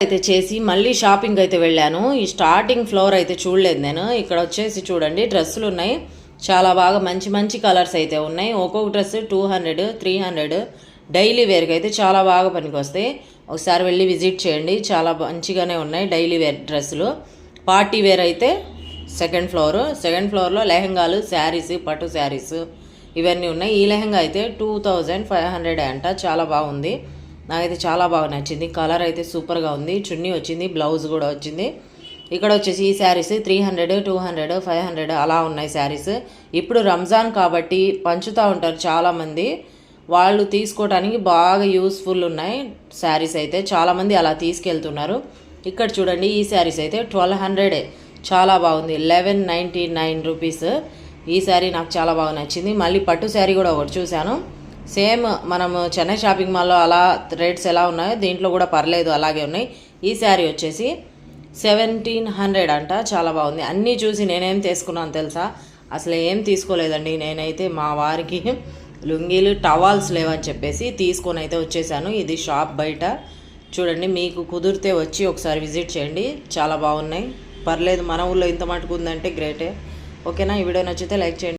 అయితే చేసి మళ్ళీ షాపింగ్ అయితే వెళ్ళాను. ఈ స్టార్టింగ్ ఫ్లోర్ అయితే చూడలేదు నేను. ఇక్కడ వచ్చేసి చూడండి డ్రెస్సులు ఉన్నాయి. చాలా బాగా మంచి మంచి కలర్స్ అయితే ఉన్నాయి. ఒక్కొక్క డ్రెస్ 200, 300 డైలీ వేర్కి అయితే చాలా బాగా పనికొస్తాయి. ఒకసారి వెళ్ళి విజిట్ చేయండి. చాలా మంచిగానే ఉన్నాయి డైలీ వేర్ డ్రెస్సులు. పార్టీ వేర్ అయితే సెకండ్ ఫ్లోర్లో లెహంగాలు, శారీస్, పట్టు శారీస్ ఇవన్నీ ఉన్నాయి. ఈ లెహంగా అయితే 2500 అంట. చాలా బాగుంది. నాకైతే చాలా బాగా నచ్చింది. కలర్ అయితే సూపర్గా ఉంది. చున్నీ వచ్చింది, బ్లౌజ్ కూడా వచ్చింది. ఇక్కడ వచ్చేసి ఈ శారీస్ 300, 200, 500 అలా ఉన్నాయి శారీస్. ఇప్పుడు రంజాన్ కాబట్టి పంచుతూ ఉంటారు చాలామంది. వాళ్ళు తీసుకోవడానికి బాగా యూస్ఫుల్ ఉన్నాయి శారీస్ అయితే. చాలామంది అలా తీసుకెళ్తున్నారు. ఇక్కడ చూడండి ఈ శారీస్ అయితే 1200. చాలా బాగుంది. 1199 రూపీస్. ఈ శారీ నాకు చాలా బాగా నచ్చింది. మళ్ళీ పట్టు శారీ కూడా ఒకటి చూశాను. సేమ్ మనము చెన్నై షాపింగ్ మాల్లో అలా రేట్స్ ఎలా ఉన్నాయో దీంట్లో కూడా పర్లేదు అలాగే ఉన్నాయి. ఈ శారీ వచ్చేసి 1700 అంట. చాలా బాగుంది. అన్నీ చూసి నేనేం తీసుకున్నాను తెలుసా? అసలు ఏం తీసుకోలేదండి. నేనైతే మా వారికి లుంగీలు, టవాల్స్ లేవని చెప్పేసి తీసుకొని అయితే వచ్చేసాను. ఇది షాప్ బయట చూడండి. మీకు కుదిరితే వచ్చి ఒకసారి విజిట్ చేయండి. చాలా బాగున్నాయి. పర్లేదు, మన ఊళ్ళో ఇంత మటుకు ఉందంటే గ్రేటే. ఓకేనా? ఈ వీడియో నచ్చితే లైక్ చేయండి.